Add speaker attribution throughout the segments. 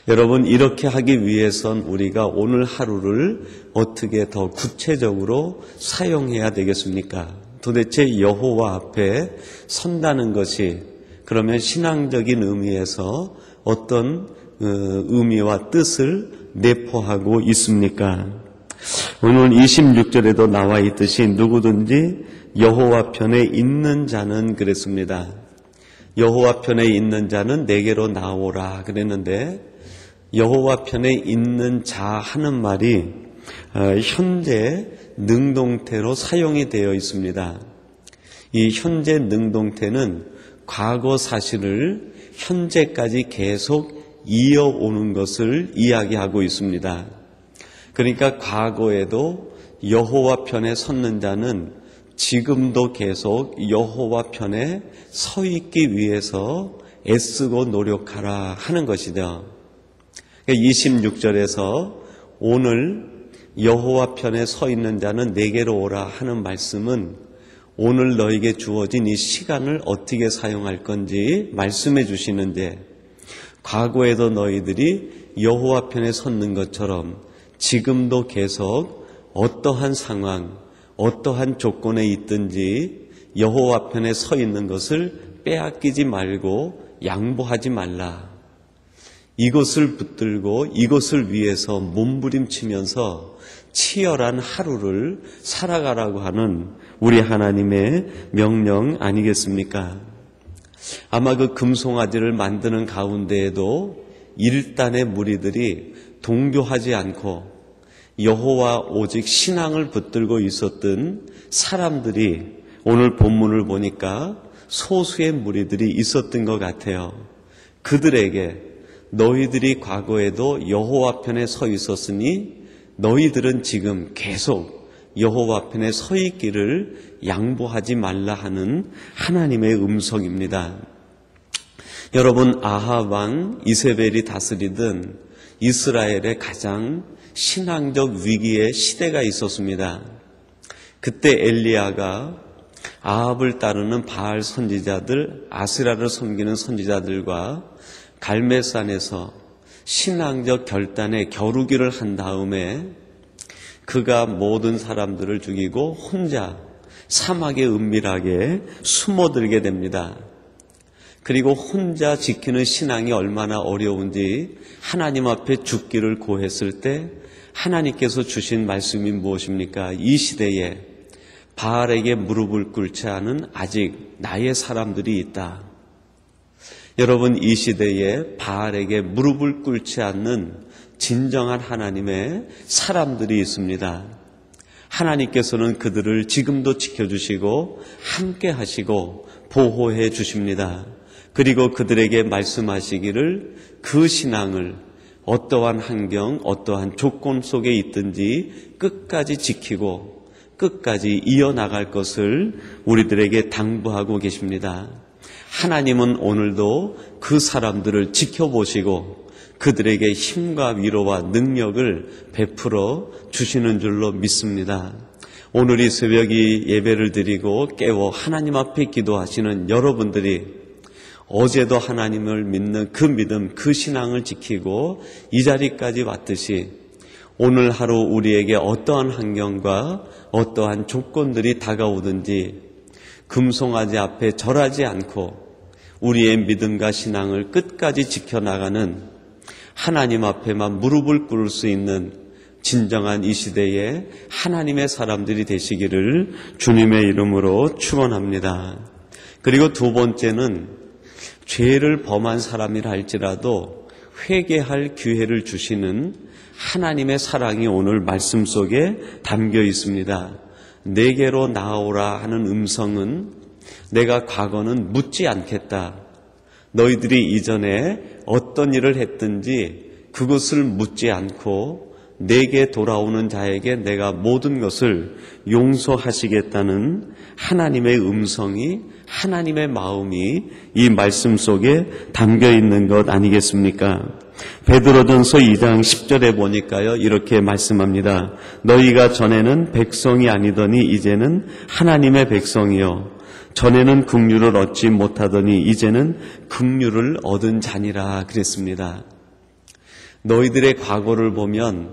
Speaker 1: 여러분, 이렇게 하기 위해선 우리가 오늘 하루를 어떻게 더 구체적으로 사용해야 되겠습니까? 도대체 여호와 앞에 선다는 것이 그러면 신앙적인 의미에서 어떤 의미와 뜻을 내포하고 있습니까? 오늘 26절에도 나와 있듯이 누구든지 여호와 편에 있는 자는 그랬습니다. 여호와 편에 있는 자는 내게로 나오라 그랬는데 여호와 편에 있는 자 하는 말이 현재 능동태로 사용이 되어 있습니다. 이 현재 능동태는 과거 사실을 현재까지 계속 이어오는 것을 이야기하고 있습니다. 그러니까 과거에도 여호와 편에 섰는 자는 지금도 계속 여호와 편에 서 있기 위해서 애쓰고 노력하라 하는 것이죠. 26절에서 오늘 여호와 편에 서 있는 자는 내게로 오라 하는 말씀은 오늘 너에게 주어진 이 시간을 어떻게 사용할 건지 말씀해 주시는데, 과거에도 너희들이 여호와 편에 섰는 것처럼 지금도 계속 어떠한 상황, 어떠한 조건에 있든지 여호와 편에 서 있는 것을 빼앗기지 말고 양보하지 말라. 이것을 붙들고 이것을 위해서 몸부림치면서 치열한 하루를 살아가라고 하는 우리 하나님의 명령 아니겠습니까? 아마 그 금송아지를 만드는 가운데에도 일단의 무리들이 동조하지 않고 여호와 오직 신앙을 붙들고 있었던 사람들이 오늘 본문을 보니까 소수의 무리들이 있었던 것 같아요. 그들에게 너희들이 과거에도 여호와 편에 서 있었으니 너희들은 지금 계속 여호와 편에 서 있기를 양보하지 말라 하는 하나님의 음성입니다. 여러분, 아합 왕 이세벨이 다스리던 이스라엘의 가장 신앙적 위기의 시대가 있었습니다. 그때 엘리야가 아합을 따르는 바알 선지자들, 아세라를 섬기는 선지자들과 갈멜산에서 신앙적 결단의 겨루기를 한 다음에 그가 모든 사람들을 죽이고 혼자 사막에 은밀하게 숨어들게 됩니다. 그리고 혼자 지키는 신앙이 얼마나 어려운지 하나님 앞에 죽기를 고했을 때 하나님께서 주신 말씀이 무엇입니까? 이 시대에 바알에게 무릎을 꿇지 않은 아직 나의 사람들이 있다. 여러분, 이 시대에 바알에게 무릎을 꿇지 않는 진정한 하나님의 사람들이 있습니다. 하나님께서는 그들을 지금도 지켜주시고 함께 하시고 보호해 주십니다. 그리고 그들에게 말씀하시기를 그 신앙을 어떠한 환경, 어떠한 조건 속에 있든지 끝까지 지키고 끝까지 이어나갈 것을 우리들에게 당부하고 계십니다. 하나님은 오늘도 그 사람들을 지켜보시고 그들에게 힘과 위로와 능력을 베풀어 주시는 줄로 믿습니다. 오늘 이 새벽이 예배를 드리고 깨워 하나님 앞에 기도하시는 여러분들이 어제도 하나님을 믿는 그 믿음, 그 신앙을 지키고 이 자리까지 왔듯이 오늘 하루 우리에게 어떠한 환경과 어떠한 조건들이 다가오든지 금송아지 앞에 절하지 않고 우리의 믿음과 신앙을 끝까지 지켜나가는 하나님 앞에만 무릎을 꿇을 수 있는 진정한 이 시대에 하나님의 사람들이 되시기를 주님의 이름으로 축원합니다. 그리고 두 번째는 죄를 범한 사람이라 할지라도 회개할 기회를 주시는 하나님의 사랑이 오늘 말씀 속에 담겨 있습니다. 내게로 나오라 하는 음성은 내가 과거는 묻지 않겠다. 너희들이 이전에 어떤 일을 했든지 그것을 묻지 않고 내게 돌아오는 자에게 내가 모든 것을 용서하시겠다는 하나님의 음성이, 하나님의 마음이 이 말씀 속에 담겨 있는 것 아니겠습니까? 베드로전서 2장 10절에 보니까요, 이렇게 말씀합니다. 너희가 전에는 백성이 아니더니 이제는 하나님의 백성이요, 전에는 긍휼을 얻지 못하더니 이제는 긍휼을 얻은 자니라 그랬습니다. 너희들의 과거를 보면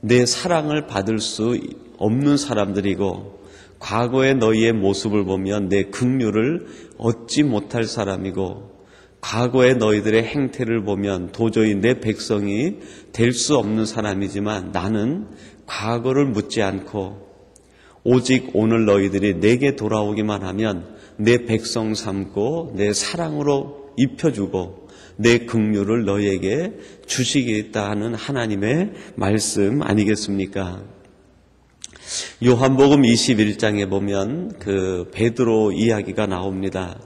Speaker 1: 내 사랑을 받을 수 없는 사람들이고 과거의 너희의 모습을 보면 내 긍휼을 얻지 못할 사람이고 과거의 너희들의 행태를 보면 도저히 내 백성이 될 수 없는 사람이지만 나는 과거를 묻지 않고 오직 오늘 너희들이 내게 돌아오기만 하면 내 백성 삼고 내 사랑으로 입혀주고 내 긍휼을 너희에게 주시겠다 하는 하나님의 말씀 아니겠습니까? 요한복음 21장에 보면 그 베드로 이야기가 나옵니다.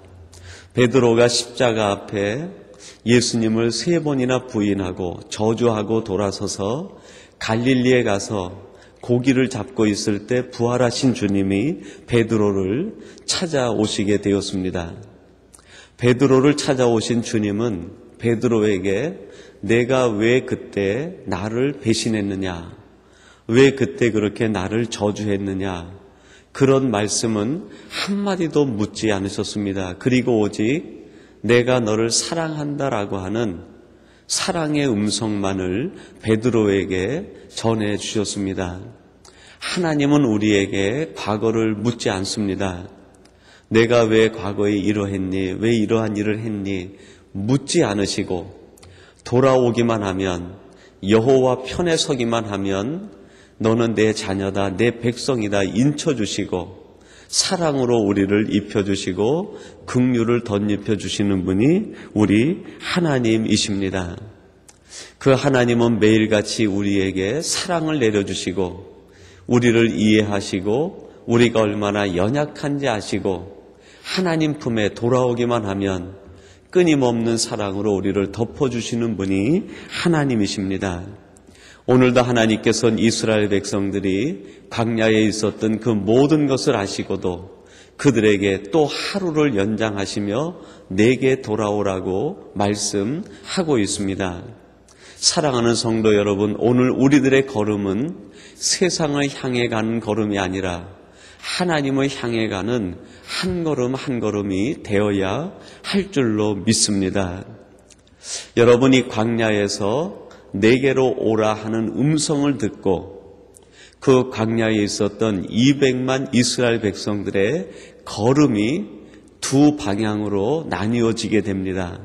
Speaker 1: 베드로가 십자가 앞에 예수님을 3번이나 부인하고 저주하고 돌아서서 갈릴리에 가서 고기를 잡고 있을 때 부활하신 주님이 베드로를 찾아오시게 되었습니다. 베드로를 찾아오신 주님은 베드로에게 내가 왜 그때 나를 배신했느냐, 왜 그때 그렇게 나를 저주했느냐, 그런 말씀은 한마디도 묻지 않으셨습니다. 그리고 오직 내가 너를 사랑한다라고 하는 사랑의 음성만을 베드로에게 전해 주셨습니다. 하나님은 우리에게 과거를 묻지 않습니다. 내가 왜 과거에 이러했니? 왜 이러한 일을 했니? 묻지 않으시고 돌아오기만 하면, 여호와 편에 서기만 하면 너는 내 자녀다, 내 백성이다 인쳐주시고 사랑으로 우리를 입혀주시고 긍휼을 덧입혀주시는 분이 우리 하나님이십니다. 그 하나님은 매일같이 우리에게 사랑을 내려주시고 우리를 이해하시고 우리가 얼마나 연약한지 아시고 하나님 품에 돌아오기만 하면 끊임없는 사랑으로 우리를 덮어주시는 분이 하나님이십니다. 오늘도 하나님께서는 이스라엘 백성들이 광야에 있었던 그 모든 것을 아시고도 그들에게 또 하루를 연장하시며 내게 돌아오라고 말씀하고 있습니다. 사랑하는 성도 여러분, 오늘 우리들의 걸음은 세상을 향해 가는 걸음이 아니라 하나님을 향해 가는 한 걸음 한 걸음이 되어야 할 줄로 믿습니다. 여러분이 광야에서 내게로 오라 하는 음성을 듣고 그 광야에 있었던 200만 이스라엘 백성들의 걸음이 두 방향으로 나뉘어지게 됩니다.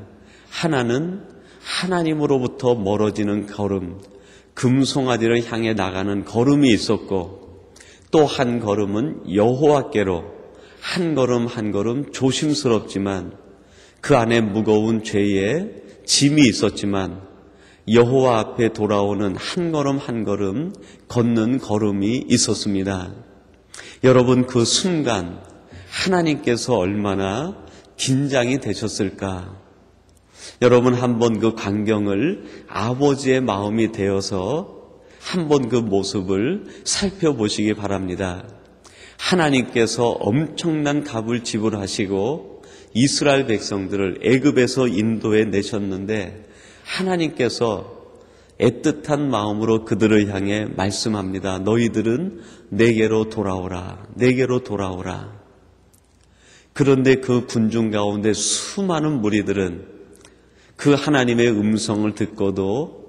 Speaker 1: 하나는 하나님으로부터 멀어지는 걸음, 금송아지를 향해 나가는 걸음이 있었고 또 한 걸음은 여호와께로 한 걸음 한 걸음 조심스럽지만 그 안에 무거운 죄의 짐이 있었지만 여호와 앞에 돌아오는 한 걸음 한 걸음 걷는 걸음이 있었습니다. 여러분, 그 순간 하나님께서 얼마나 긴장이 되셨을까? 여러분, 한번 그 광경을 아버지의 마음이 되어서 한번 그 모습을 살펴보시기 바랍니다. 하나님께서 엄청난 값을 지불하시고 이스라엘 백성들을 애굽에서 인도해 내셨는데 하나님께서 애틋한 마음으로 그들을 향해 말씀합니다. 너희들은 내게로 돌아오라, 내게로 돌아오라. 그런데 그 군중 가운데 수많은 무리들은 그 하나님의 음성을 듣고도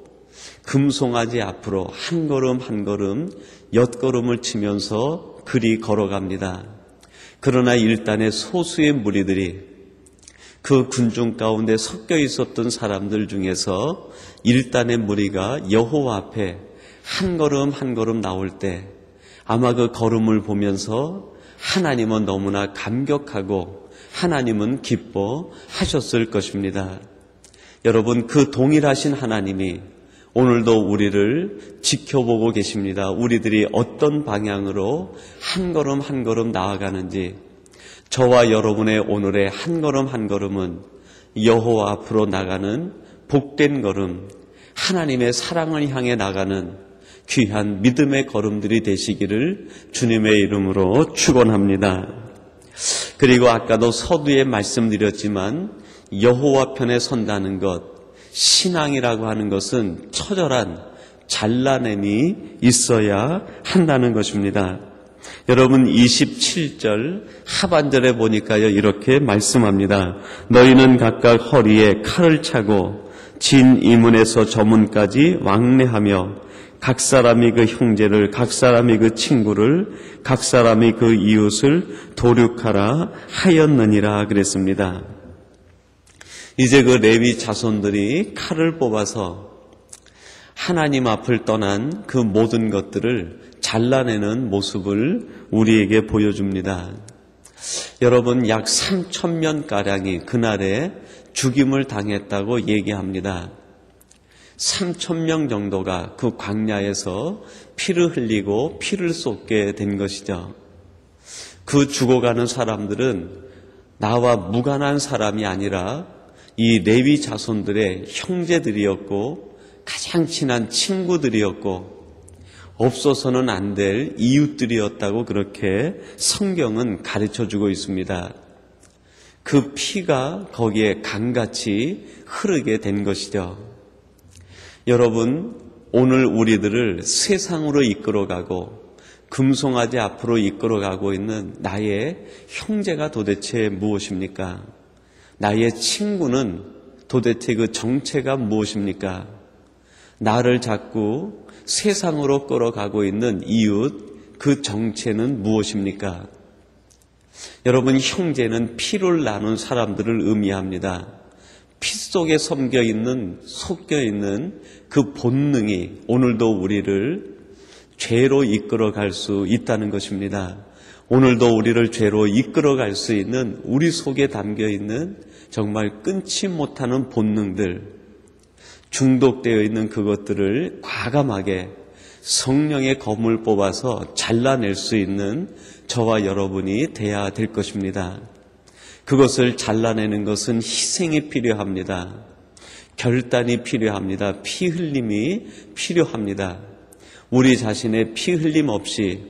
Speaker 1: 금송아지 앞으로 한 걸음 한 걸음 엿걸음을 치면서 그리 걸어갑니다. 그러나 일단의 소수의 무리들이 그 군중 가운데 섞여 있었던 사람들 중에서 일단의 무리가 여호와 앞에 한 걸음 한 걸음 나올 때 아마 그 걸음을 보면서 하나님은 너무나 감격하고 하나님은 기뻐하셨을 것입니다. 여러분, 그 동일하신 하나님이 오늘도 우리를 지켜보고 계십니다. 우리들이 어떤 방향으로 한 걸음 한 걸음 나아가는지, 저와 여러분의 오늘의 한 걸음 한 걸음은 여호와 앞으로 나가는 복된 걸음, 하나님의 사랑을 향해 나가는 귀한 믿음의 걸음들이 되시기를 주님의 이름으로 축원합니다. 그리고 아까도 서두에 말씀드렸지만 여호와 편에 선다는 것, 신앙이라고 하는 것은 처절한 잘라냄이 있어야 한다는 것입니다. 여러분, 27절 하반절에 보니까요, 이렇게 말씀합니다. 너희는 각각 허리에 칼을 차고 진 이문에서 저문까지 왕래하며 각 사람이 그 형제를, 각 사람이 그 친구를, 각 사람이 그 이웃을 도륙하라 하였느니라 그랬습니다. 이제 그 레위 자손들이 칼을 뽑아서 하나님 앞을 떠난 그 모든 것들을 잘라내는 모습을 우리에게 보여줍니다. 여러분, 약 3,000명가량이 그날에 죽임을 당했다고 얘기합니다. 3,000명 정도가 그 광야에서 피를 흘리고 피를 쏟게 된 것이죠. 그 죽어가는 사람들은 나와 무관한 사람이 아니라 이 레위 자손들의 형제들이었고 가장 친한 친구들이었고 없어서는 안 될 이웃들이었다고 그렇게 성경은 가르쳐주고 있습니다. 그 피가 거기에 강같이 흐르게 된 것이죠. 여러분, 오늘 우리들을 세상으로 이끌어가고 금송아지 앞으로 이끌어가고 있는 나의 형제가 도대체 무엇입니까? 나의 친구는 도대체 그 정체가 무엇입니까? 나를 자꾸 세상으로 끌어가고 있는 이웃, 그 정체는 무엇입니까? 여러분, 형제는 피를 나눈 사람들을 의미합니다. 피 속에 섞여 있는 그 본능이 오늘도 우리를 죄로 이끌어갈 수 있다는 것입니다. 오늘도 우리를 죄로 이끌어갈 수 있는 우리 속에 담겨 있는 정말 끊지 못하는 본능들, 중독되어 있는 그것들을 과감하게 성령의 검을 뽑아서 잘라낼 수 있는 저와 여러분이 돼야 될 것입니다. 그것을 잘라내는 것은 희생이 필요합니다. 결단이 필요합니다. 피 흘림이 필요합니다. 우리 자신의 피 흘림 없이,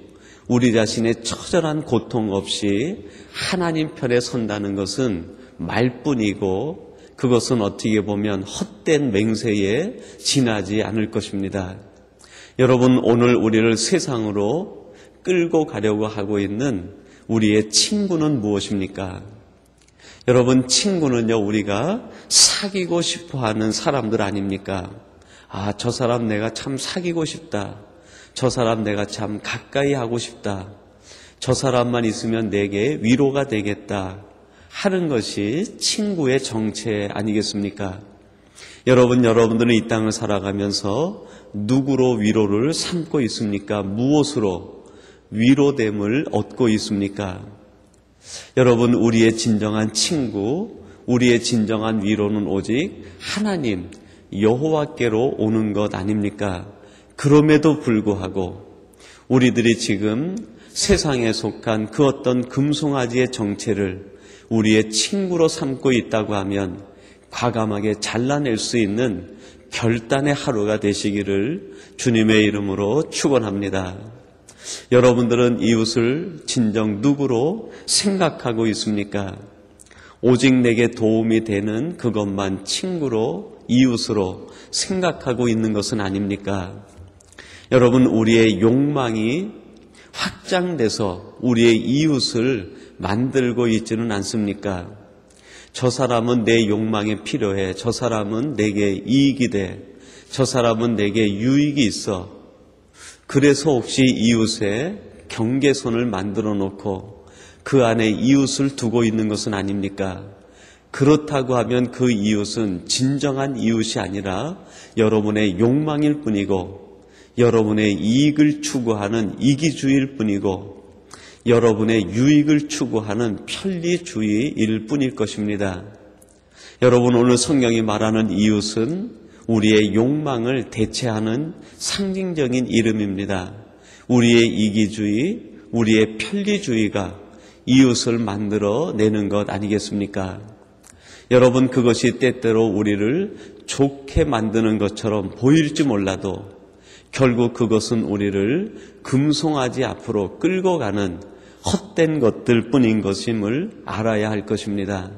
Speaker 1: 우리 자신의 처절한 고통 없이 하나님 편에 선다는 것은 말뿐이고 그것은 어떻게 보면 헛된 맹세에 지나지 않을 것입니다. 여러분, 오늘 우리를 세상으로 끌고 가려고 하고 있는 우리의 친구는 무엇입니까? 여러분, 친구는요, 우리가 사귀고 싶어 하는 사람들 아닙니까? 아, 저 사람 내가 참 사귀고 싶다. 저 사람 내가 참 가까이 하고 싶다. 저 사람만 있으면 내게 위로가 되겠다 하는 것이 친구의 정체 아니겠습니까? 여러분들은 이 땅을 살아가면서 누구로 위로를 삼고 있습니까? 무엇으로 위로됨을 얻고 있습니까? 여러분, 우리의 진정한 친구, 우리의 진정한 위로는 오직 하나님, 여호와께로 오는 것 아닙니까? 그럼에도 불구하고 우리들이 지금 세상에 속한 그 어떤 금송아지의 정체를 우리의 친구로 삼고 있다고 하면 과감하게 잘라낼 수 있는 결단의 하루가 되시기를 주님의 이름으로 축원합니다. 여러분들은 이웃을 진정 누구로 생각하고 있습니까? 오직 내게 도움이 되는 그것만 친구로, 이웃으로 생각하고 있는 것은 아닙니까? 여러분, 우리의 욕망이 확장돼서 우리의 이웃을 만들고 있지는 않습니까? 저 사람은 내 욕망에 필요해. 저 사람은 내게 이익이 돼. 저 사람은 내게 유익이 있어. 그래서 혹시 이웃에 경계선을 만들어 놓고 그 안에 이웃을 두고 있는 것은 아닙니까? 그렇다고 하면 그 이웃은 진정한 이웃이 아니라 여러분의 욕망일 뿐이고 여러분의 이익을 추구하는 이기주의일 뿐이고 여러분의 유익을 추구하는 편리주의일 뿐일 것입니다. 여러분, 오늘 성경이 말하는 이웃은 우리의 욕망을 대체하는 상징적인 이름입니다. 우리의 이기주의, 우리의 편리주의가 이웃을 만들어내는 것 아니겠습니까? 여러분, 그것이 때때로 우리를 좋게 만드는 것처럼 보일지 몰라도 결국 그것은 우리를 금송아지 앞으로 끌고 가는 헛된 것들 뿐인 것임을 알아야 할 것입니다.